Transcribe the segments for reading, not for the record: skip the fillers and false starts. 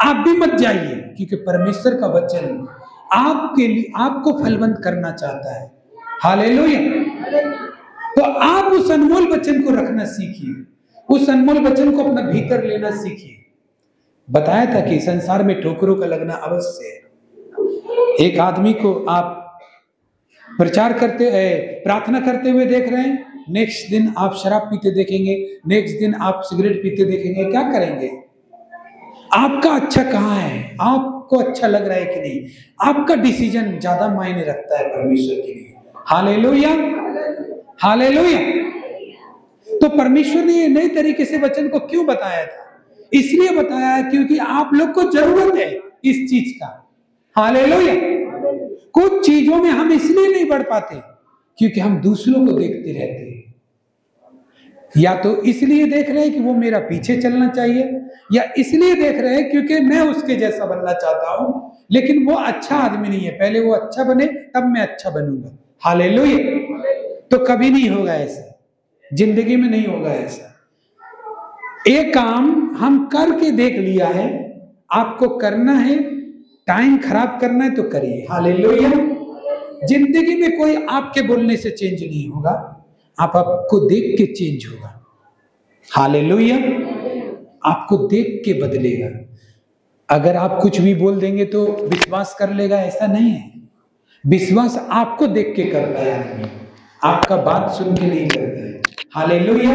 आप भी मत जाइए, क्योंकि परमेश्वर का वचन आपके लिए, आपको फलवंत करना चाहता है। हालेलुया। तो आप उस अनमोल वचन को रखना सीखिए, उस अनमोल वचन को अपना भीतर लेना सीखिए। बताया था कि संसार में ठोकरों का लगना अवश्य है। एक आदमी को आप प्रचार करते, प्रार्थना करते हुए देख रहे हैं, नेक्स्ट दिन आप शराब पीते देखेंगे, नेक्स्ट दिन आप सिगरेट पीते देखेंगे। क्या करेंगे? आपका अच्छा कहाँ है? आपको अच्छा लग रहा है कि नहीं? आपका डिसीजन ज्यादा मायने रखता है परमेश्वर के लिए। Hallelujah, hallelujah. तो परमेश्वर ने ये नए तरीके से वचन को क्यों बताया था? इसलिए बताया है क्योंकि आप लोग को जरूरत है इस चीज का। हालेलुया। कुछ चीजों में हम इसलिए नहीं बढ़ पाते क्योंकि हम दूसरों को देखते रहते हैं। या तो इसलिए देख रहे हैं कि वो मेरा पीछे चलना चाहिए, या इसलिए देख रहे हैं क्योंकि मैं उसके जैसा बनना चाहता हूं, लेकिन वो अच्छा आदमी नहीं है, पहले वो अच्छा बने तब मैं अच्छा बनूंगा। हालेलुया। तो कभी नहीं होगा ऐसा, जिंदगी में नहीं होगा ऐसा। एक काम हम करके देख लिया है, आपको करना है, टाइम खराब करना है तो करिए। हालेलुया। जिंदगी में कोई आपके बोलने से चेंज नहीं होगा, आपको देख के चेंज होगा। हालेलुया। आपको देख के बदलेगा। अगर आप कुछ भी बोल देंगे तो विश्वास कर लेगा, ऐसा नहीं है। विश्वास आपको देख के करता है आदमी, आपका बात सुन के नहीं करता है। हालेलुया।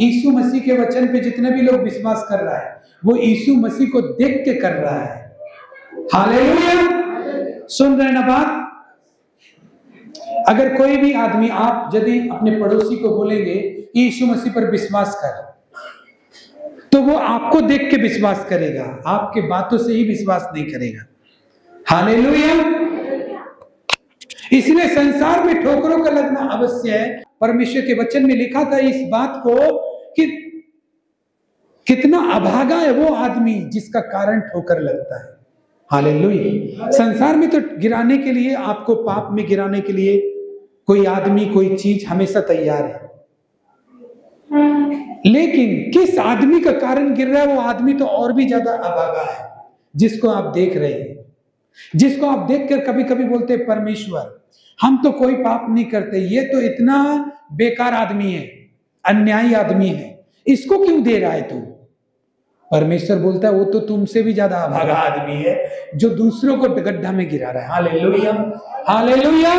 यीशु मसीह के वचन पे जितने भी लोग विश्वास कर रहा है, वो यीशु मसीह को देख के कर रहा है। हालेलुया। सुन रहे ना बात? अगर कोई भी आदमी, आप यदि अपने पड़ोसी को बोलेंगे यीशु मसीह पर विश्वास कर, तो वो आपको देख के विश्वास करेगा, आपके बातों से ही विश्वास नहीं करेगा। हालेलुया। इसलिए संसार में ठोकरों का लगना अवश्य है। परमेश्वर के वचन में लिखा था इस बात को कि कितना अभागा है वो आदमी जिसका कारण ठोकर लगता है। हालेलुया। संसार में तो गिराने के लिए, आपको पाप में गिराने के लिए कोई आदमी, कोई चीज हमेशा तैयार है, लेकिन किस आदमी का कारण गिर रहा है वो आदमी तो और भी ज्यादा अभागा है, जिसको आप देख रहे हैं, जिसको आप देखकर कभी कभी बोलते हैं परमेश्वर हम तो कोई पाप नहीं करते, ये तो इतना बेकार आदमी है, अन्यायी आदमी है, इसको क्यों दे रहा है तू? परमेश्वर बोलता है वो तो तुमसे भी ज्यादा अभागा आदमी है जो दूसरों को गड्ढा में गिरा रहा है। Hallelujah, hallelujah.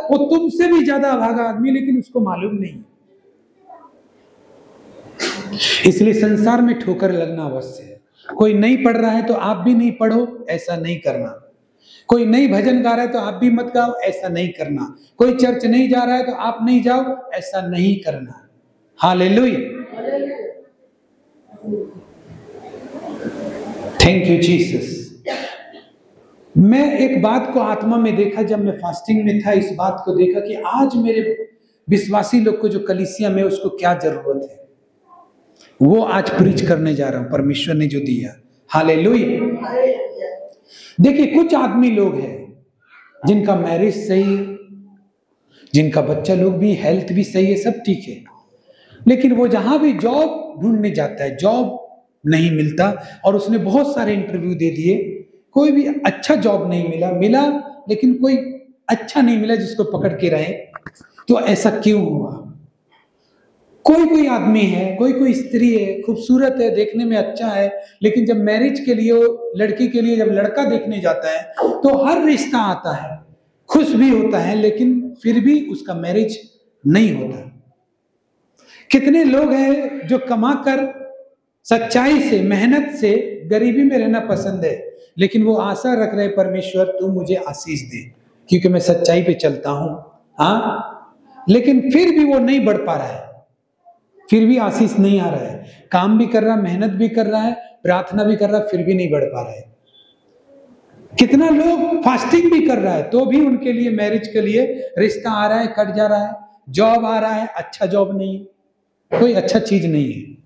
वो तुमसे भी ज्यादा अभागा आदमी, लेकिन उसको मालूम नहीं। इसलिए संसार में ठोकर लगना अवश्य है। कोई नहीं पढ़ रहा है तो आप भी नहीं पढ़ो, ऐसा नहीं करना। कोई नई भजन गा रहा है तो आप भी मत गाओ, ऐसा नहीं करना। कोई चर्च नहीं जा रहा है तो आप नहीं जाओ, ऐसा नहीं करना। हालेलुया। Thank you Jesus. मैं एक बात को आत्मा में देखा, जब मैं फास्टिंग में था, इस बात को देखा कि आज मेरे विश्वासी लोग को जो कलीसिया में उसको क्या जरूरत है, वो आज प्रीच करने जा रहा हूं, परमेश्वर ने जो दिया। हालेलुया। देखिए कुछ आदमी लोग हैं जिनका मैरिज सही है, जिनका बच्चा लोग भी, हेल्थ भी सही है, सब ठीक है, लेकिन वो जहां भी जॉब ढूंढने जाता है, जॉब नहीं मिलता, और उसने बहुत सारे इंटरव्यू दे दिए, कोई भी अच्छा जॉब नहीं मिला, लेकिन कोई अच्छा नहीं मिला जिसको पकड़ के रहे। तो ऐसा क्यों हुआ? कोई आदमी है, कोई स्त्री है, खूबसूरत है, देखने में अच्छा है, लेकिन जब मैरिज के लिए, लड़की के लिए जब लड़का देखने जाता है तो हर रिश्ता आता है, खुश भी होता है, लेकिन फिर भी उसका मैरिज नहीं होता। कितने लोग हैं जो कमाकर सच्चाई से, मेहनत से, गरीबी में रहना पसंद है, लेकिन वो आशा रख रहे परमेश्वर तू मुझे आशीष दे क्योंकि मैं सच्चाई पे चलता हूं, हाँ, लेकिन फिर भी वो नहीं बढ़ पा रहा है, फिर भी आशीष नहीं आ रहा है। काम भी कर रहा है, मेहनत भी कर रहा है, प्रार्थना भी कर रहा है, फिर भी नहीं बढ़ पा रहा है। कितना लोग फास्टिंग भी कर रहा है तो भी उनके लिए, मैरिज के लिए रिश्ता आ रहा है, कट जा रहा है, जॉब आ रहा है, अच्छा जॉब नहीं, कोई अच्छा चीज नहीं है,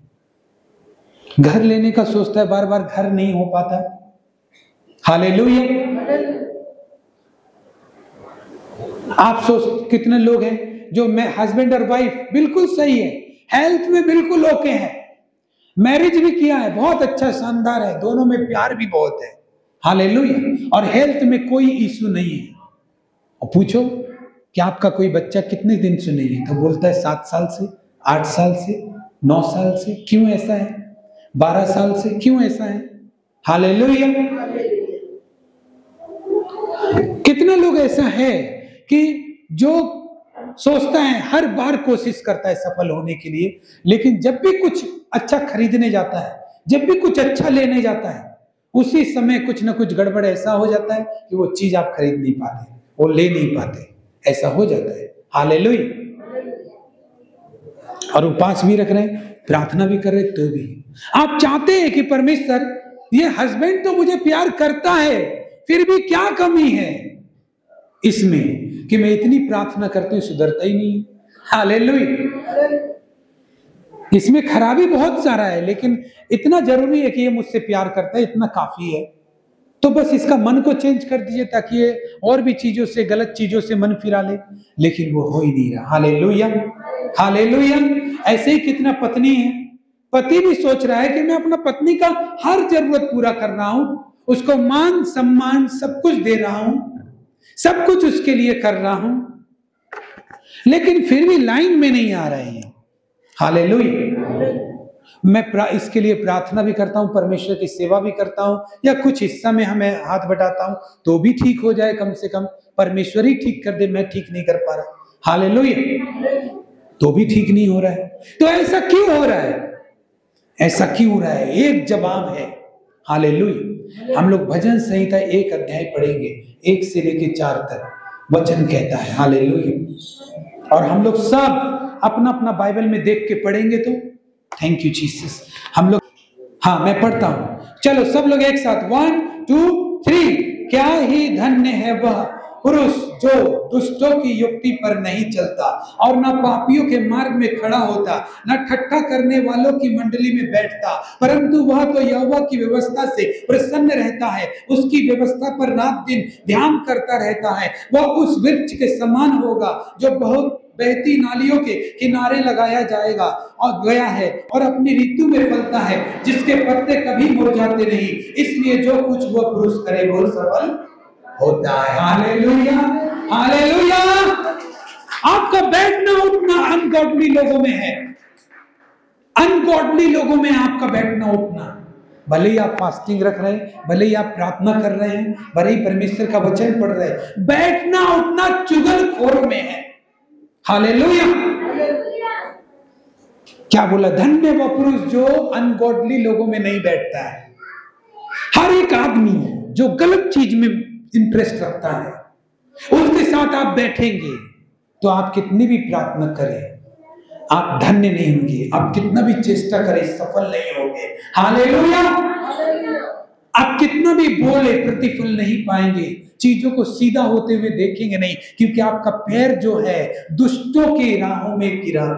घर लेने का सोचता है, बार बार घर नहीं हो पाता। हालेलुया। आप सोच, कितने लोग हैं जो, मैं हस्बैंड और वाइफ बिल्कुल सही है, हेल्थ में बिल्कुल ओके है, मैरिज भी किया है, बहुत अच्छा शानदार है, दोनों में प्यार भी बहुत है, हालेलुया, और हेल्थ में कोई इशू नहीं है। और पूछो कि आपका कोई बच्चा कितने दिन से नहीं है, तो बोलता है 7 साल से, 8 साल से, 9 साल से। क्यों ऐसा है? 12 साल से, क्यों ऐसा है? हालेलुया। कितने लोग ऐसा है कि जो सोचता है, हर बार कोशिश करता है सफल होने के लिए, लेकिन जब भी कुछ अच्छा खरीदने जाता है, जब भी कुछ अच्छा लेने जाता है, उसी समय कुछ ना कुछ गड़बड़ ऐसा हो जाता है कि वो चीज आप खरीद नहीं पाते, वो ले नहीं पाते, ऐसा हो जाता है। हालेलुया। और उपवास भी रख रहे हैं, प्रार्थना भी कर रहे, तो भी आप चाहते हैं कि परमेश्वर, ये हस्बैंड तो मुझे प्यार करता है, फिर भी क्या कमी है इसमें कि मैं इतनी प्रार्थना करती हूँ, सुधरता ही नहीं। हालेलुया। इसमें खराबी बहुत सारा है, लेकिन इतना जरूरी है कि ये मुझसे प्यार करता है, इतना काफी है। तो बस इसका मन को चेंज कर दीजिए ताकि ये और भी चीजों से, गलत चीजों से मन फिरा ले, लेकिन वो हो ही नहीं रहा। Hallelujah, hallelujah. ऐसे ही कितना पत्नी है, पति भी सोच रहा है कि मैं अपना पत्नी का हर जरूरत पूरा कर रहा हूं, उसको मान सम्मान सब कुछ दे रहा हूं, सब कुछ उसके लिए कर रहा हूं, लेकिन फिर भी लाइन में नहीं आ रहे हैं। हालेलुया। मैं इसके लिए प्रार्थना भी करता हूं, परमेश्वर की सेवा भी करता हूं, या कुछ हिस्सा में हमें हाथ बटाता हूं तो भी ठीक हो जाए, कम से कम परमेश्वर ही ठीक कर दे, मैं ठीक नहीं कर पा रहा। हालेलुया। तो भी ठीक नहीं हो रहा है। तो ऐसा क्यों हो रहा है? ऐसा क्यों हो रहा है? एक जवाब है। हालेलुया। हम लोग भजन संहिता 1 अध्याय पढ़ेंगे, 1 से लेके 4 तक वचन कहता है। हालेलुया। और हम लोग सब अपना अपना बाइबल में देख के पढ़ेंगे तो थैंक यू जीसस। हम लोग, हाँ मैं पढ़ता हूं, चलो सब लोग एक साथ, 1 2 3। क्या ही धन्य है वह पुरुष जो दुष्टों की युक्ति पर नहीं चलता और न पापियों के मार्ग में खड़ा होता, न ठट्ठा करने वालों की मंडली में बैठता, परंतु वह तो यहोवा की व्यवस्था से प्रसन्न रहता है, उसकी व्यवस्था पर रात दिन ध्यान करता रहता है। वह उस वृक्ष के समान होगा जो बहुत बहती नालियों के किनारे लगाया जाएगा और गया है और अपनी ऋतु में फलता है, जिसके पत्ते कभी मुरझाते नहीं। इसलिए जो कुछ वो पुरुष करे वो सफल होता है। Hallelujah, hallelujah. आपका बैठना उठना अनगॉडली लोगों में है, अनगॉडली लोगों में आपका बैठना उठना। भले ही आप फास्टिंग रख रहे हैं, भले ही आप प्रार्थना कर रहे हैं, भले ही परमेश्वर का वचन पढ़ रहे हैं, बैठना उठना चुगलखोर में है। हालेलुया। क्या बोला? धन्य वह पुरुष जो अनगॉडली लोगों में नहीं बैठता है। हर एक आदमी जो गलत चीज में इंटरेस्ट रखता है, उसके साथ आप बैठेंगे तो आप कितनी भी प्रार्थना करें, आप धन्य नहीं होंगे। आप कितना भी चेष्टा करें, सफल नहीं होंगे। हालेलुया। आप कितना भी बोले, प्रतिफल नहीं पाएंगे, चीजों को सीधा होते हुए देखेंगे नहीं, क्योंकि आपका पैर जो है दुष्टों की राहों में गिरा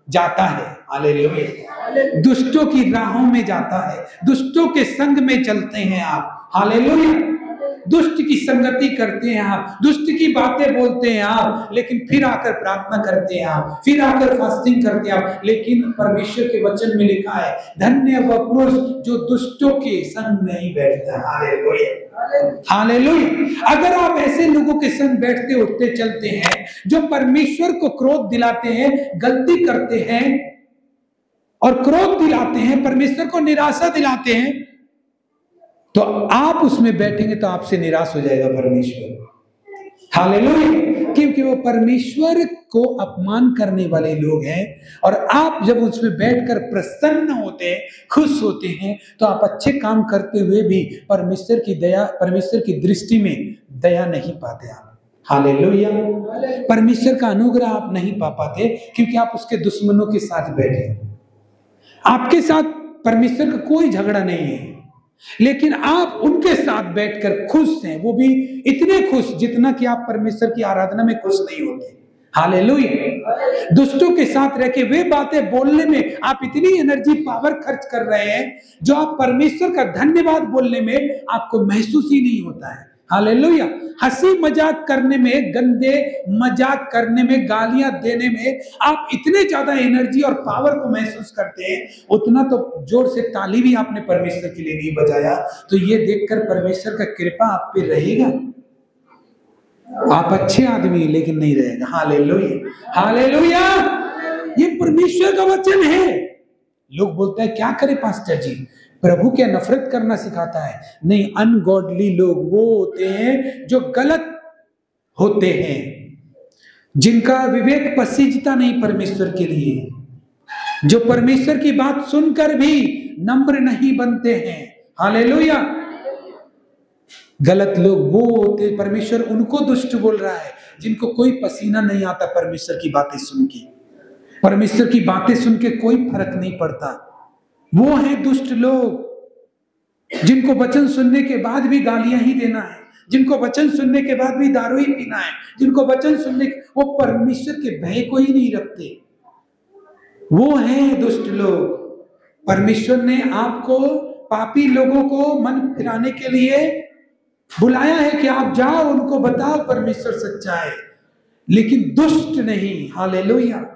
जाता है। हालेलुया। दुष्टों की राहों में जाता है, दुष्टों के संग में चलते हैं आप। हालेलुया। दुष्ट की संगति करते हैं आप, दुष्ट की बातें बोलते हैं आप, लेकिन फिर आकर प्रार्थना करते हैं आप, फिर आकर फास्टिंग करते हैं आप। लेकिन परमेश्वर के वचन में लिखा है, धन्य वह पुरुष जो दुष्टों के संग नहीं बैठता। Hallelujah, hallelujah. अगर आप ऐसे लोगों के संग बैठते उठते चलते हैं जो परमेश्वर को क्रोध दिलाते हैं, गलती करते हैं और क्रोध दिलाते हैं, परमेश्वर को निराशा दिलाते हैं, तो आप उसमें बैठेंगे तो आपसे निराश हो जाएगा परमेश्वर। हालेलुया। क्योंकि वो परमेश्वर को अपमान करने वाले लोग हैं, और आप जब उसमें बैठकर प्रसन्न होते हैं, खुश होते हैं, तो आप अच्छे काम करते हुए भी परमेश्वर की दया, परमेश्वर की दृष्टि में दया नहीं पाते आप। हालेलुया। परमेश्वर का अनुग्रह आप नहीं पा पाते क्योंकि आप उसके दुश्मनों के साथ बैठे। आपके साथ परमेश्वर का कोई झगड़ा नहीं है, लेकिन आप उनके साथ बैठकर खुश हैं, वो भी इतने खुश जितना कि आप परमेश्वर की आराधना में खुश नहीं होते। हालेलुया। दुष्टों के साथ रह के वे बातें बोलने में आप इतनी एनर्जी पावर खर्च कर रहे हैं जो आप परमेश्वर का धन्यवाद बोलने में आपको महसूस ही नहीं होता है। हालेलुया। हंसी मजाक करने में, गंदे मजाक करने में, गालियां देने में आप इतने ज्यादा एनर्जी और पावर को महसूस करते हैं, उतना तो जोर से ताली भी आपने परमेश्वर के लिए नहीं बजाया। तो ये देखकर परमेश्वर का कृपा आप पे रहेगा। आप अच्छे आदमी लेकिन नहीं रहेगा। Hallelujah, hallelujah. ये परमेश्वर का वचन है। लोग बोलते हैं क्या करे पास्टर जी, प्रभु क्या नफरत करना सिखाता है? नहीं, अनगॉडली लोग वो होते हैं जो गलत होते हैं, जिनका विवेक पसीजता नहीं परमेश्वर के लिए, जो परमेश्वर की बात सुनकर भी नम्र नहीं बनते हैं। हालेलुया। गलत लोग वो होते, परमेश्वर उनको दुष्ट बोल रहा है जिनको कोई पसीना नहीं आता परमेश्वर की बातें सुन के, परमेश्वर की बातें सुन के कोई फर्क नहीं पड़ता। वो हैं दुष्ट लोग जिनको वचन सुनने के बाद भी गालियां ही देना है, जिनको वचन सुनने के बाद भी दारू ही पीना है, जिनको वचन सुनने के, वो परमेश्वर के भय को ही नहीं रखते। वो हैं दुष्ट लोग। परमेश्वर ने आपको, पापी लोगों को मन फिराने के लिए बुलाया है कि आप जाओ, उनको बताओ परमेश्वर सच्चा है, लेकिन दुष्ट नहीं। हालेलुया।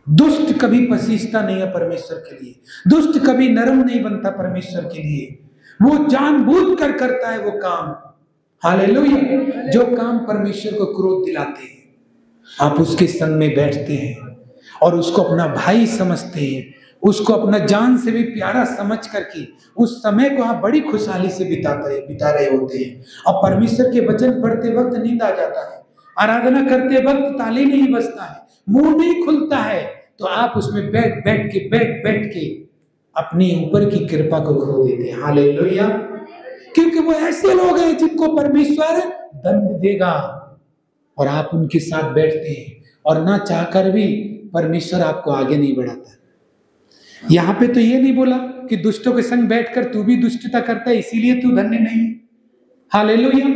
दुष्ट कभी पसीजता नहीं है परमेश्वर के लिए, दुष्ट कभी नरम नहीं बनता परमेश्वर के लिए। वो जानबूझ कर करता है वो काम। हालेलुया। जो काम परमेश्वर को क्रोध दिलाते हैं, आप उसके संग में बैठते हैं और उसको अपना भाई समझते हैं, उसको अपना जान से भी प्यारा समझ करके उस समय को आप बड़ी खुशहाली से बिता रहे होते हैं। और परमेश्वर के वचन पढ़ते वक्त नींद आ जाता है, आराधना करते वक्त ताली नहीं बजता है, मुंह नहीं खुलता है, तो आप उसमें बैठ बैठ के अपनी ऊपर की कृपा को खो देते हैं। हालेलुया। क्योंकि वो ऐसे लोग हैं जिनको परमेश्वर दंड देगा और आप उनके साथ बैठते हैं, और ना चाहकर भी परमेश्वर आपको आगे नहीं बढ़ाता। यहां पे तो ये नहीं बोला कि दुष्टों के संग बैठकर तू भी दुष्टता करता है इसीलिए तू धन्य नहीं है। हालेलुया।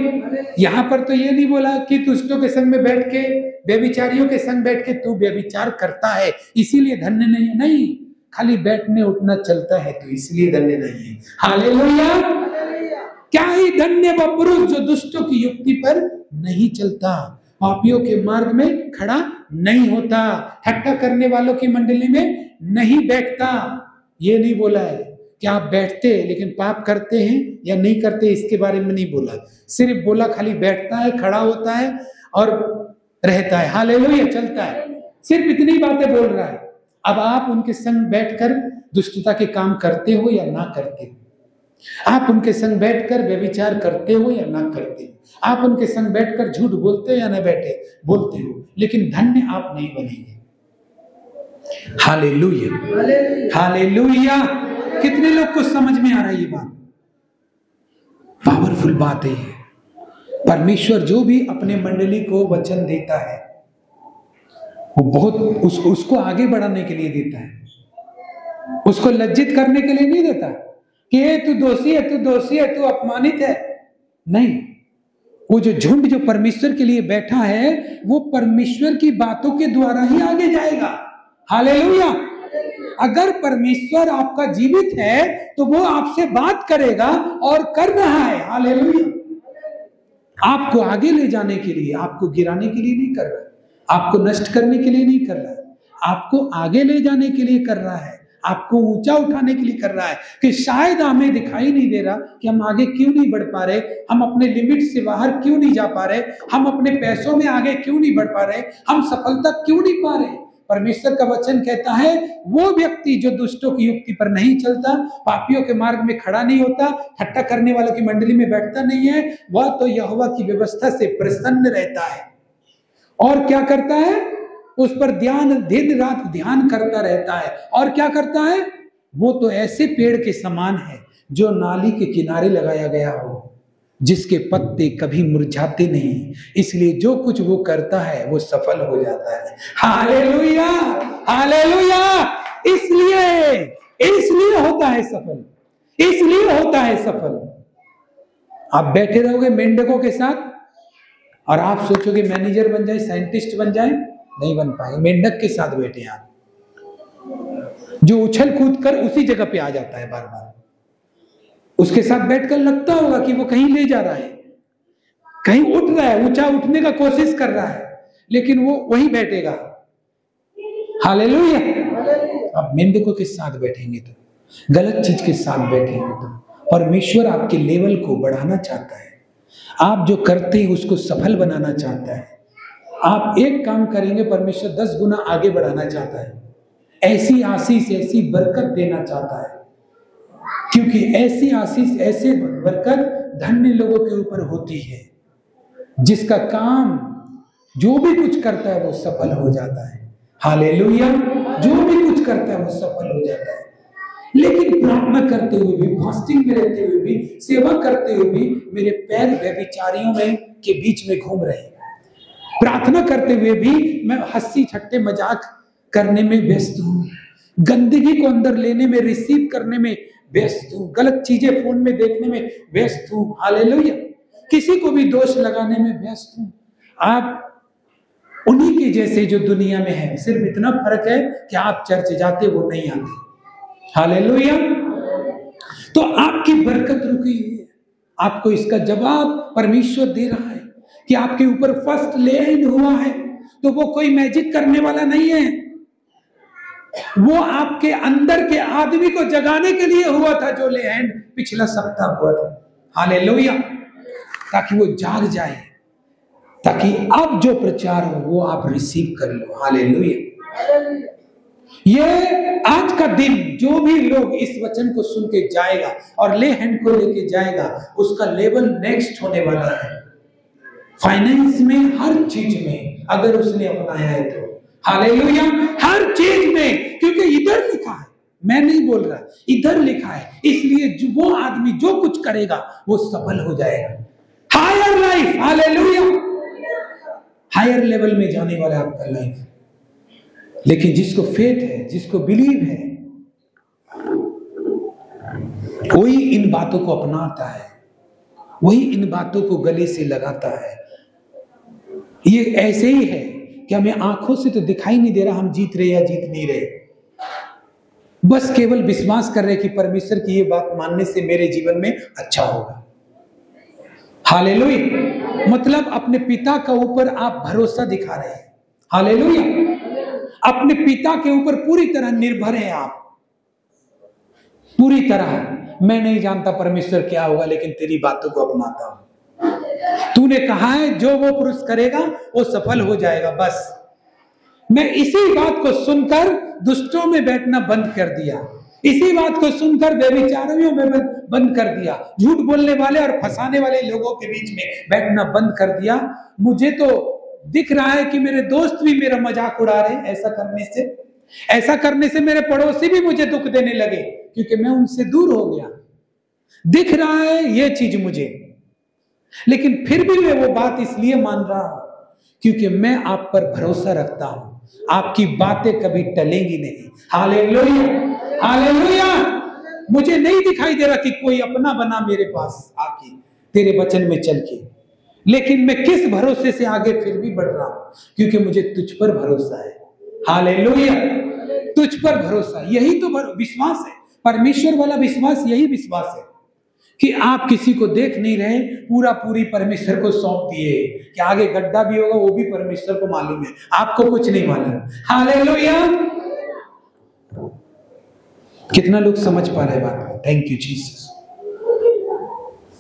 यहां पर तो ये नहीं बोला कि दुष्टों के संग में बैठ के, व्यभिचारियों के संग बैठ के तू व्यभिचार करता है इसीलिए धन्य नहीं है। नहीं, खाली बैठने उठना चलता है तो इसलिए धन्य नहीं है। हालेलुया। क्या ही धन्य वो पुरुष जो दुष्टों की युक्ति पर नहीं चलता, पापियों के मार्ग में खड़ा नहीं होता, ठट्टा करने वालों की मंडली में नहीं बैठता। ये नहीं बोला है कि आप बैठते लेकिन पाप करते हैं या नहीं करते, इसके बारे में नहीं बोला। सिर्फ बोला खाली बैठता है, खड़ा होता है और रहता है। हालेलुया। चलता है, सिर्फ इतनी बातें बोल रहा है। अब आप उनके संग बैठकर दुष्टता के काम करते हो या ना करते हो, आप उनके संग बैठकर व्यभिचार करते हो या ना करते हो, आप उनके संग बैठकर झूठ बोलते हो या ना बोलते हो, लेकिन धन्य आप नहीं बनेंगे। Hallelujah, hallelujah. कितने लोग को समझ में आ रहा है ये बात? पावरफुल बात है ये। परमेश्वर जो भी अपने मंडली को वचन देता है वो बहुत उसको आगे बढ़ाने के लिए देता है, उसको लज्जित करने के लिए नहीं देता कि तू दोषी है, तू दोषी है, तू अपमानित है। नहीं, वो जो झुंड जो परमेश्वर के लिए बैठा है वो परमेश्वर की बातों के द्वारा ही आगे जाएगा। हालेलुया। अगर परमेश्वर आपका जीवित है तो वो आपसे बात करेगा और कर रहा है। हालेलुया। आपको आगे ले जाने के लिए, आपको गिराने के लिए नहीं कर रहा है, आपको नष्ट करने के लिए नहीं कर रहा है, आपको आगे ले जाने के लिए कर रहा है, आपको ऊंचा उठाने के लिए कर रहा है। कि शायद हमें दिखाई नहीं दे रहा कि हम आगे क्यों नहीं बढ़ पा रहे, हम अपने लिमिट से बाहर क्यों नहीं जा पा रहे, हम अपने पैसों में आगे क्यों नहीं बढ़ पा रहे, हम सफलता क्यों नहीं पा रहे। परमेश्वर का वचन कहता है वो व्यक्ति जो दुष्टों की युक्ति पर नहीं चलता, पापियों के मार्ग में खड़ा नहीं होता, ठट्टा करने वालों की मंडली में बैठता नहीं है, वह तो यहोवा की व्यवस्था से प्रसन्न रहता है। और क्या करता है? उस पर दिन रात ध्यान करता रहता है। और क्या करता है? वो तो ऐसे पेड़ के समान है जो नाली के किनारे लगाया गया हो, जिसके पत्ते कभी मुरझाते नहीं, इसलिए जो कुछ वो करता है वो सफल हो जाता है। Hallelujah, hallelujah. इसलिए होता है सफल, इसलिए होता है सफल। आप बैठे रहोगे मेंढकों के साथ और आप सोचोगे मैनेजर बन जाए, साइंटिस्ट बन जाए, नहीं बन पाएंगे। मेंढक के साथ बैठे आप, जो उछल कूद कर उसी जगह पे आ जाता है बार बार, उसके साथ बैठकर लगता होगा कि वो कहीं ले जा रहा है, उठ रहा है, ऊंचा उठने का कोशिश कर रहा है, लेकिन वो वहीं बैठेगा। हालेलुया। अब मेंढकों के साथ बैठेंगे तो, गलत चीज के साथ बैठेंगे तो, परमेश्वर आपके लेवल को बढ़ाना चाहता है। आप जो करते हैं उसको सफल बनाना चाहता है। आप एक काम करेंगे, परमेश्वर 10 गुना आगे बढ़ाना चाहता है। ऐसी आशीष, ऐसी बरकत देना चाहता है, क्योंकि ऐसी आशीष, ऐसे बरकत धन्य लोगों के ऊपर होती है, जिसका काम जो भी कुछ करता है वो सफल हो जाता है। हालेलुया। जो भी कुछ करता है वो सफल हो जाता है। लेकिन प्रार्थना करते हुए भी, फास्टिंग में रहते हुए भी, सेवा करते हुए भी मेरे पैर व्यभिचारियों में के बीच में घूम रहे हैं। प्रार्थना करते हुए भी मैं हंसी ठट्टे मजाक करने में व्यस्त हूँ, गंदगी को अंदर लेने में, रिसीव करने में व्यस्त हूँ, गलत चीजें फोन में देखने में व्यस्त हूँ। हालेलुया। किसी को भी दोष लगाने में व्यस्त हूँ। आप उन्हीं के जैसे जो दुनिया में है, सिर्फ इतना फर्क है कि आप चर्च जाते, वो नहीं आते। हालेलुया। तो आपकी बरकत रुकी है, आपको इसका जवाब परमेश्वर दे रहा है कि आपके ऊपर फर्स्ट लैंड हुआ है, तो वो कोई मैजिक करने वाला नहीं है, वो आपके अंदर के आदमी को जगाने के लिए हुआ था, जो लैंड पिछला सप्ताह हुआ था। हालेलुया। ताकि वो जाग जाए, ताकि अब जो प्रचार हो वो आप रिसीव कर लो। हालेलुया। ये आज का दिन जो भी लोग इस वचन को सुन के जाएगा और ले हैंड को लेके जाएगा, उसका लेवल नेक्स्ट होने वाला है। फाइनेंस में, हर चीज में अगर उसने अपनाया है तो। हालेलुया। हर चीज में, क्योंकि इधर लिखा है, मैं नहीं बोल रहा, इधर लिखा है, इसलिए जो वो आदमी जो कुछ करेगा वो सफल हो जाएगा। Higher life. Hallelujah. Higher level में जाने वाला आपका लाइफ। लेकिन जिसको फेथ है, जिसको बिलीव है, वही इन बातों को अपनाता है, वही इन बातों को गले से लगाता है। ये ऐसे ही है कि हमें आंखों से तो दिखाई नहीं दे रहा हम जीत रहे या जीत नहीं रहे, बस केवल विश्वास कर रहे कि परमेश्वर की ये बात मानने से मेरे जीवन में अच्छा होगा। हालेलुया। मतलब अपने पिता का ऊपर आप भरोसा दिखा रहे हैं। हालेलुया। अपने पिता के ऊपर पूरी तरह निर्भर है आप, पूरी तरह। मैं नहीं जानता परमेश्वर क्या होगा, लेकिन तेरी बातों को अपनाता हूं। तूने कहा है जो वो पुरुष करेगा वो सफल हो जाएगा। बस मैं इसी बात को सुनकर दुष्टों में बैठना बंद कर दिया, इसी बात को सुनकर व्यभिचारियों में बंद कर दिया, झूठ बोलने वाले और फंसाने वाले लोगों के बीच में बैठना बंद कर दिया। मुझे तो दिख रहा है कि मेरे दोस्त भी मेरा मजाक उड़ा रहे हैं। ऐसा करने से मेरे पड़ोसी भी मुझे दुख देने लगे, क्योंकि मैं उनसे दूर हो गया। दिख रहा है ये चीज मुझे, लेकिन फिर भी मैं वो बात इसलिए मान रहा हूं क्योंकि मैं आप पर भरोसा रखता हूं। आपकी बातें कभी टलेंगी नहीं। हालेलुया। हालेलुया। मुझे नहीं दिखाई दे रहा कि कोई अपना बना मेरे पास आके तेरे वचन में चल के, लेकिन मैं किस भरोसे से आगे फिर भी बढ़ रहा हूं, क्योंकि मुझे तुझ पर भरोसा है। हालेलुया। तुझ पर भरोसा, यही तो विश्वास है। परमेश्वर वाला विश्वास यही विश्वास है कि आप किसी को देख नहीं रहे, पूरी परमेश्वर को सौंप दिए कि आगे गड्ढा भी होगा वो भी परमेश्वर को मालूम है, आपको कुछ नहीं मालूम। हालेलुया। कितना लोग समझ पा रहे बात को? Thank you Jesus.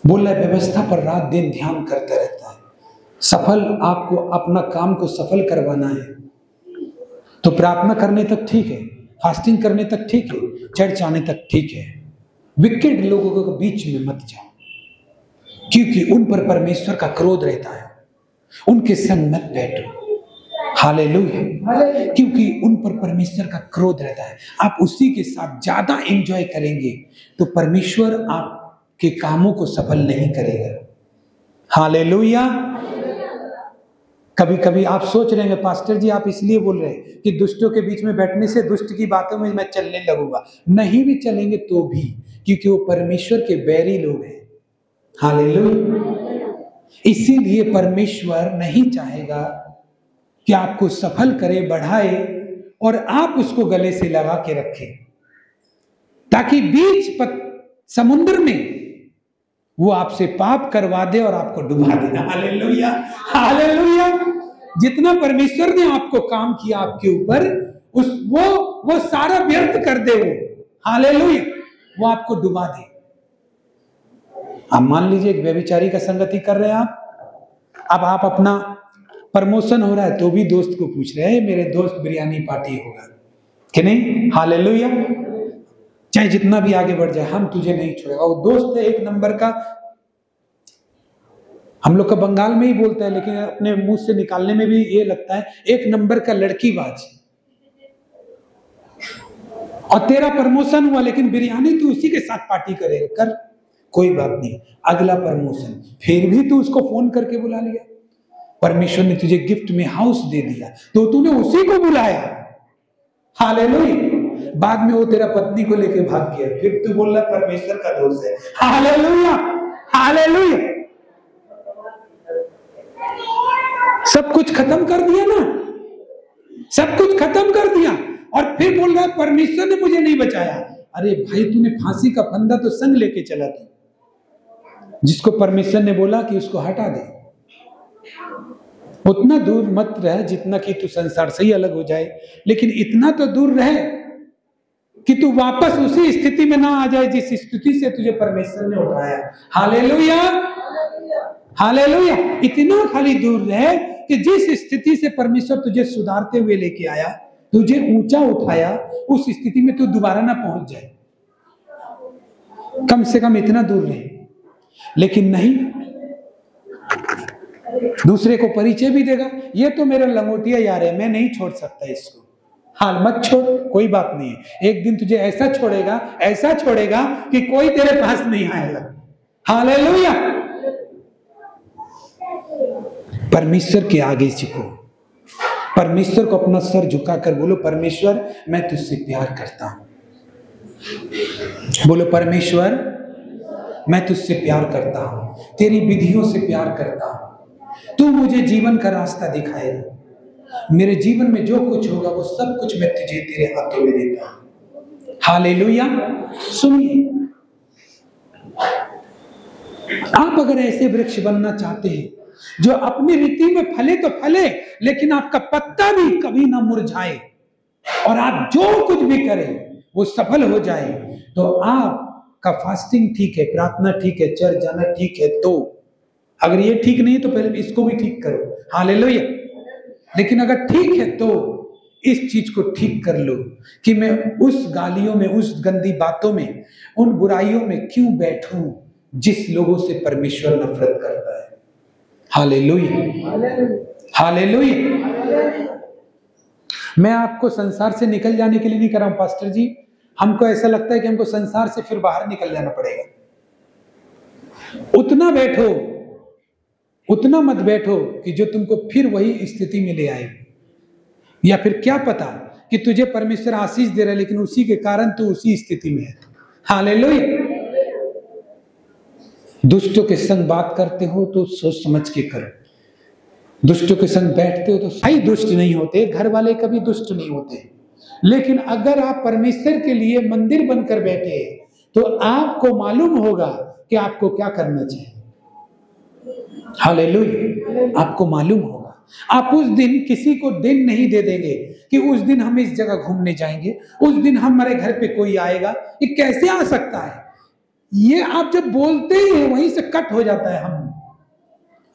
बोल रहा है व्यवस्था पर रात दिन ध्यान करता रहता है। सफल आपको अपना काम को सफल करवाना है तो प्रार्थना करने तक ठीक है, फास्टिंग करने तक ठीक है, चर्च आने तक ठीक है। विकेट लोगों के बीच में मत जाओ, क्योंकि उन पर परमेश्वर का क्रोध रहता है। उनके संग मत बैठो। हालेलुया। क्योंकि उन पर परमेश्वर का क्रोध रहता है। आप उसी के साथ ज्यादा एंजॉय करेंगे तो परमेश्वर आपके कामों को सफल नहीं करेगा। हालेलुया। कभी कभी आप सोच रहे हैं पास्टर जी आप इसलिए बोल रहे हैं कि दुष्टों के बीच में बैठने से दुष्ट की बातों में मैं चलने लगूंगा। नहीं भी चलेंगे तो भी, क्योंकि वो परमेश्वर के बैरी लोग हैं। हालेलुया। इसीलिए परमेश्वर नहीं चाहेगा कि आपको सफल करे, बढ़ाए और आप उसको गले से लगा के रखें, ताकि बीच समुद्र में वो आपसे पाप करवा दे और आपको डुबा दे। Hallelujah, hallelujah. जितना परमेश्वर ने आपको काम किया आपके ऊपर, वो सारा व्यर्थ कर दे वो। हालेलुया, वो आपको डुबा दे। अब मान लीजिए एक व्यभिचारी का संगति कर रहे हैं आप, अब आप अपना प्रमोशन हो रहा है तो भी दोस्त को पूछ रहे हैं मेरे दोस्त बिरयानी पार्टी होगा कि नहीं। हालेलुया, चाहे जितना भी आगे बढ़ जाए हम तुझे नहीं छोड़ेगा। वो दोस्त है एक नंबर का, हम लोग का बंगाल में ही बोलते हैं लेकिन अपने मुंह से निकालने में भी ये लगता है एक नंबर का लड़कीबाज। और तेरा प्रमोशन हुआ लेकिन बिरयानी तू उसी के साथ पार्टी करेगा, कर कोई बात नहीं, अगला प्रमोशन। फिर भी तू उसको फोन करके बुला लिया, परमेश्वर ने तुझे गिफ्ट में हाउस दे दिया तो तूने उसी को बुलाया। हालेलुया, बाद में वो तेरा पत्नी को लेके भाग गया, फिर तू बोल रहा परमेश्वर का दोष है। Hallelujah, hallelujah. सब कुछ खत्म कर दिया ना, सब कुछ खत्म कर दिया और फिर बोल रहा परमेश्वर ने मुझे नहीं बचाया। अरे भाई, तूने फांसी का फंदा तो संग लेके चला था, जिसको परमेश्वर ने बोला कि उसको हटा दे। उतना दूर मत रह जितना कि तू संसार से ही अलग हो जाए, लेकिन इतना तो दूर रहे कि तू वापस उसी स्थिति में ना आ जाए जिस स्थिति से तुझे परमेश्वर ने उठाया। Hallelujah, hallelujah. इतना खाली दूर रहे कि जिस स्थिति से परमेश्वर तुझे सुधारते हुए लेके आया, तुझे ऊंचा उठाया, उस स्थिति में तू दोबारा ना पहुंच जाए। कम से कम इतना दूर रहे। लेकिन नहीं, दूसरे को परिचय भी देगा, ये तो मेरा लंगोटिया यार है, मैं नहीं छोड़ सकता इसको। हाल मत छोड़, कोई बात नहीं है, एक दिन तुझे ऐसा छोड़ेगा, ऐसा छोड़ेगा कि कोई तेरे पास नहीं आएगा। हालेलुया। परमेश्वर के आगे झुको, परमेश्वर को अपना सर झुकाकर बोलो परमेश्वर मैं तुझसे प्यार करता हूं। बोलो परमेश्वर मैं तुझसे प्यार करता हूं, तेरी विधियों से प्यार करता हूं, तू मुझे जीवन का रास्ता दिखाएगा, मेरे जीवन में जो कुछ होगा वो सब कुछ मैं तुझे तेरे हाथों में देता हूं। हालेलुया। सुनिए, आप अगर ऐसे वृक्ष बनना चाहते हैं जो अपनी रीति में फले तो फले, लेकिन आपका पत्ता भी कभी ना मुरझाए और आप जो कुछ भी करें वो सफल हो जाए, तो आपका फास्टिंग ठीक है, प्रार्थना ठीक है, चर्च जाना ठीक है। तो अगर ये ठीक नहीं है तो पहले इसको भी ठीक करो। हालेलुया। लेकिन अगर ठीक है तो इस चीज को ठीक कर लो कि मैं उस गालियों में, उस गंदी बातों में, उन बुराइयों में क्यों बैठूं जिस लोगों से परमेश्वर नफरत करता है। Hallelujah, hallelujah. मैं आपको संसार से निकल जाने के लिए नहीं कर रहा हूं पास्टर जी, हमको ऐसा लगता है कि हमको संसार से फिर बाहर निकल जाना पड़ेगा। उतना बैठो, उतना मत बैठो कि जो तुमको फिर वही स्थिति में ले आए, या फिर क्या पता कि तुझे परमेश्वर आशीष दे रहा है लेकिन उसी के कारण तू उसी स्थिति में है। हालेलुया। दुष्टों के संग बात करते हो तो सोच समझ के करो, दुष्टों के संग बैठते हो तो सही दुष्ट नहीं होते, घर वाले कभी दुष्ट नहीं होते, लेकिन अगर आप परमेश्वर के लिए मंदिर बनकर बैठे तो आपको मालूम होगा कि आपको क्या करना चाहिए। हालेलुया। आपको मालूम होगा, आप उस दिन किसी को दिन नहीं दे देंगे कि उस दिन हम इस जगह घूमने जाएंगे, उस दिन हमारे घर पे कोई आएगा। ये कैसे आ सकता है? ये आप जब बोलते ही हैं वहीं से कट हो जाता है,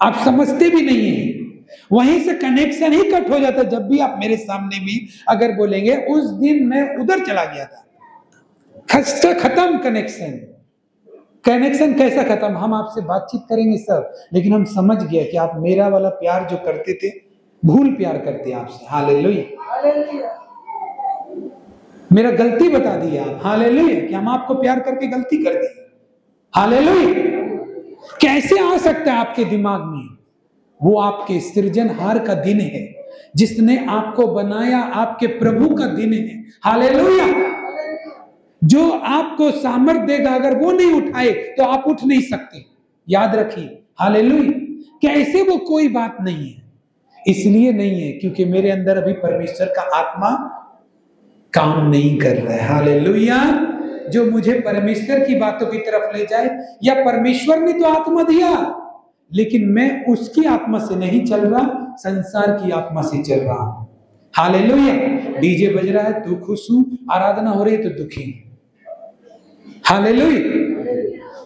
आप समझते भी नहीं है, वहीं से कनेक्शन ही कट हो जाता है। जब भी आप मेरे सामने भी अगर बोलेंगे उस दिन मैं उधर चला गया था, खत्म कनेक्शन। कनेक्शन कैसा खत्म? हम आपसे बातचीत करेंगे सब, लेकिन हम समझ गए कि आप मेरा वाला प्यार जो करते थे, भूल प्यार करते हैं आपसे। हालेलुया। मेरा गलती बता दिया आप। हालेलुया। कि हम आपको प्यार करके गलती कर दी। हालेलुया। कैसे आ सकता है आपके दिमाग में? वो आपके सृजनहार का दिन है, जिसने आपको बनाया, आपके प्रभु का दिन है। हालेलुया। जो आपको सामर्थ्य देगा, अगर वो नहीं उठाए तो आप उठ नहीं सकते, याद रखिए। हालेलुया। कैसे? वो कोई बात नहीं है, इसलिए नहीं है क्योंकि मेरे अंदर अभी परमेश्वर का आत्मा काम नहीं कर रहा है। हालेलुया। जो मुझे परमेश्वर की बातों की तरफ ले जाए। या परमेश्वर ने तो आत्मा दिया, लेकिन मैं उसकी आत्मा से नहीं चल रहा, संसार की आत्मा से चल रहा हूं। हालेलुया। डीजे बज रहा है तो खुश हूं, आराधना हो रही है तो दुखी। हालेलुया।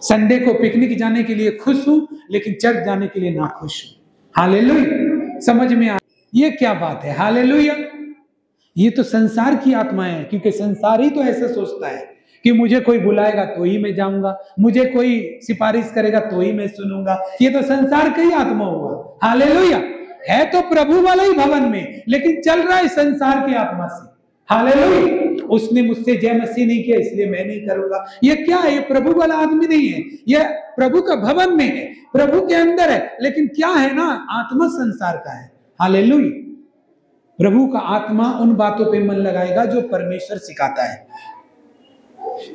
संडे को पिकनिक जाने के लिए खुश हूं, लेकिन चर्च जाने के लिए ना खुश हूं। हालेलुया। समझ में आ, ये क्या बात है? हालेलुया। ये तो संसार की आत्माएं हैं, क्योंकि संसार ही तो ऐसा सोचता है कि मुझे कोई बुलाएगा तो ही मैं जाऊंगा, मुझे कोई सिफारिश करेगा तो ही मैं सुनूंगा। ये तो संसार का ही आत्मा हुआ। हालेलुया। है तो प्रभु वाला ही भवन में, लेकिन चल रहा है संसार की आत्मा से। हालेलुया। उसने मुझसे जय मसीह नहीं किया, इसलिए मैं नहीं करूंगा। ये क्या है? ये प्रभु वाला आदमी नहीं है, ये प्रभु का भवन में है, प्रभु के अंदर है, लेकिन क्या है ना, आत्मा संसार का है। हालेलुया। प्रभु का आत्मा उन बातों पे मन लगाएगा जो परमेश्वर सिखाता है।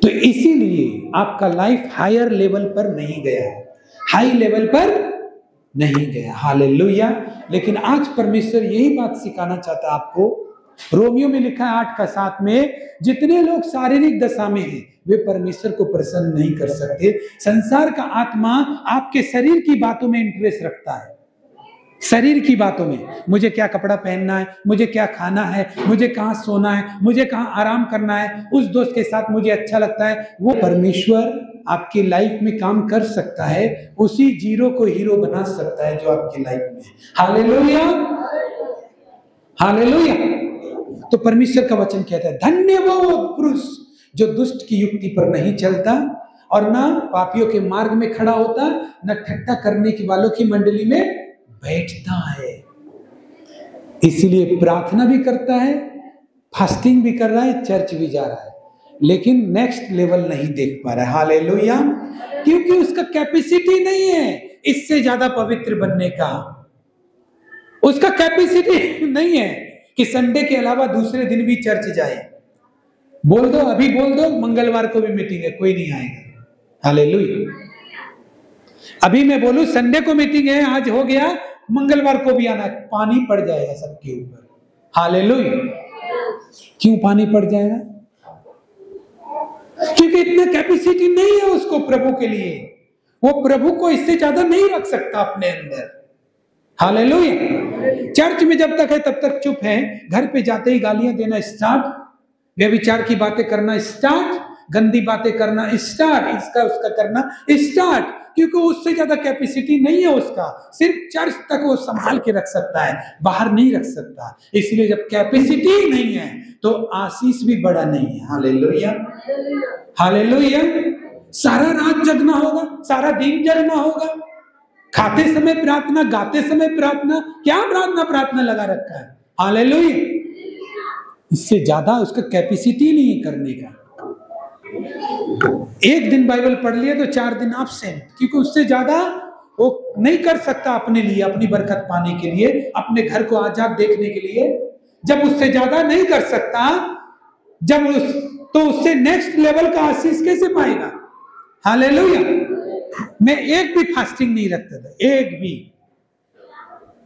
तो इसीलिए आपका लाइफ हायर लेवल पर नहीं गया, हाई लेवल पर नहीं गया। हालेलुया। लेकिन आज परमेश्वर यही बात सिखाना चाहता है आपको। रोमियो में लिखा है 8:7 में, जितने लोग शारीरिक दशा में हैं वे परमेश्वर को प्रसन्न नहीं कर सकते। संसार का आत्मा आपके शरीर की बातों में इंटरेस्ट रखता है, शरीर की बातों में। मुझे क्या कपड़ा पहनना है, मुझे क्या खाना है, मुझे कहाँ सोना है, मुझे कहाँ आराम करना है, उस दोस्त के साथ मुझे अच्छा लगता है। वो परमेश्वर आपकी लाइफ में काम कर सकता है, उसी जीरो को हीरो बना सकता है जो आपकी लाइफ में। हालेलुया। हालेलुया। तो परमेश्वर का वचन कहता है, धन्य वो पुरुष जो दुष्ट की युक्ति पर नहीं चलता और ना पापियों के मार्ग में खड़ा होता, न ठट्टा करने की वालों की मंडली में बैठता है। इसलिए प्रार्थना भी करता है, फास्टिंग भी कर रहा है, चर्च भी जा रहा है, लेकिन नेक्स्ट लेवल नहीं देख पा रहा है। हालेलुया। क्योंकि उसका कैपेसिटी नहीं है इससे ज्यादा पवित्र बनने का। उसका कैपेसिटी नहीं है कि संडे के अलावा दूसरे दिन भी चर्च जाए। बोल दो, अभी बोल दो, मंगलवार को भी मीटिंग है, कोई नहीं आएगा। हालेलुया। अभी मैं बोलूं संडे को मीटिंग है, आज हो गया, मंगलवार को भी आना, पानी पड़ जाएगा सबके ऊपर। हालेलुया। क्यों पानी पड़ जाएगा? क्योंकि इतना कैपेसिटी नहीं है उसको प्रभु के लिए। वो प्रभु को इससे ज्यादा नहीं रख सकता अपने अंदर। हालेलुया। चर्च में जब तक है तब तक चुप है, घर पे जाते ही गालियां देना स्टार्ट, व्यभिचार की बातें करना स्टार्ट, गंदी बातें करना स्टार्ट, इसका उसका करना स्टार्ट, क्योंकि उससे ज्यादा कैपेसिटी नहीं है उसका। सिर्फ चर्च तक वो संभाल के रख सकता है, बाहर नहीं रख सकता। इसलिए जब कैपेसिटी नहीं है तो आशीष भी बड़ा नहीं है। हालेलुया। हालेलुया। सारा रात जगना होगा, सारा दिन जगना होगा, खाते समय प्रार्थना, गाते समय प्रार्थना, क्या प्रार्थना लगा रखा है। हालेलुया। इससे ज्यादा उसका कैपेसिटी नहीं है करने का। एक दिन बाइबल पढ़ लिया तो 4 दिन एब्सेंट, क्योंकि उससे ज्यादा वो नहीं कर सकता अपने लिए, अपनी बरकत पाने के लिए, अपने घर को आजाद देखने के लिए। जब उससे ज्यादा नहीं कर सकता, तो उससे नेक्स्ट लेवल का आशीष कैसे पाएगा? हालेलुया। मैं एक भी फास्टिंग नहीं रखता था, एक भी।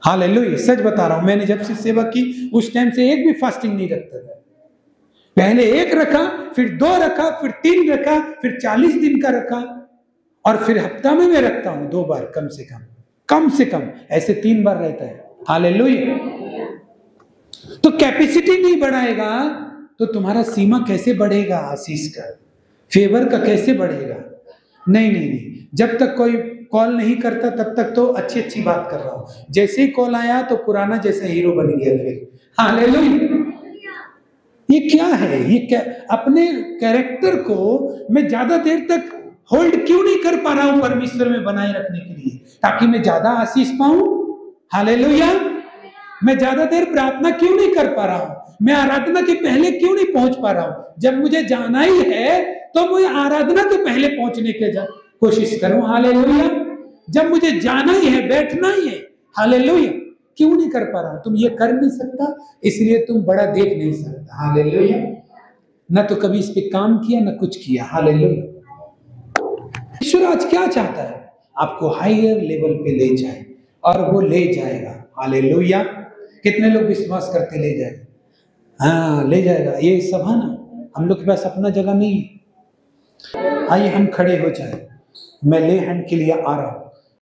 हालेलुया। सच बता रहा हूं, मैंने जब से सेवा की उस टाइम से एक भी फास्टिंग नहीं रखता था। पहले 1 रखा, फिर 2 रखा, फिर 3 रखा, फिर 40 दिन का रखा, और फिर हफ्ता में मैं रखता हूं 2 बार कम से कम ऐसे 3 बार रहता है। हालेलुया। तो कैपेसिटी नहीं बढ़ाएगा तो तुम्हारा सीमा कैसे बढ़ेगा? आशीष का, फेवर का कैसे बढ़ेगा? नहीं। जब तक कोई कॉल नहीं करता तब तक तो अच्छी बात कर रहा हूं। जैसे ही कॉल आया तो पुराना जैसा हीरो बन गया फिर। हालेलुया। ये क्या है? ये क्या? अपने कैरेक्टर को मैं ज्यादा देर तक होल्ड क्यों नहीं कर पा रहा हूं परमेश्वर में बनाए रखने के लिए, ताकि मैं ज्यादा आशीष पाऊं। हालेलुया। मैं ज्यादा देर प्रार्थना क्यों नहीं कर पा रहा हूं? मैं आराधना के पहले क्यों नहीं पहुंच पा रहा हूं? जब मुझे जाना ही है तो मैं आराधना के पहले पहुंचने की कोशिश करूं। हालेलुया। जब मुझे जाना ही है, बैठना ही है, हालेलुया, क्यों नहीं कर पा रहा हूं? तुम ये कर नहीं सकता, इसलिए तुम बड़ा देख नहीं सकता। हालेलुया। न तो कभी इस पे काम किया, न कुछ किया। हालेलुया। ईश्वर आज क्या चाहता है? आपको हायर लेवल पे ले जाए, और वो ले जाएगा। हालेलुया। कितने लोग विश्वास करते ले जाएगा? हाँ, ले जाएगा। ये सभा ना, हम लोग के पास अपना जगह नहीं है, आइए हम खड़े हो जाए, मैं ले हैंड के लिए आ रहा हूं।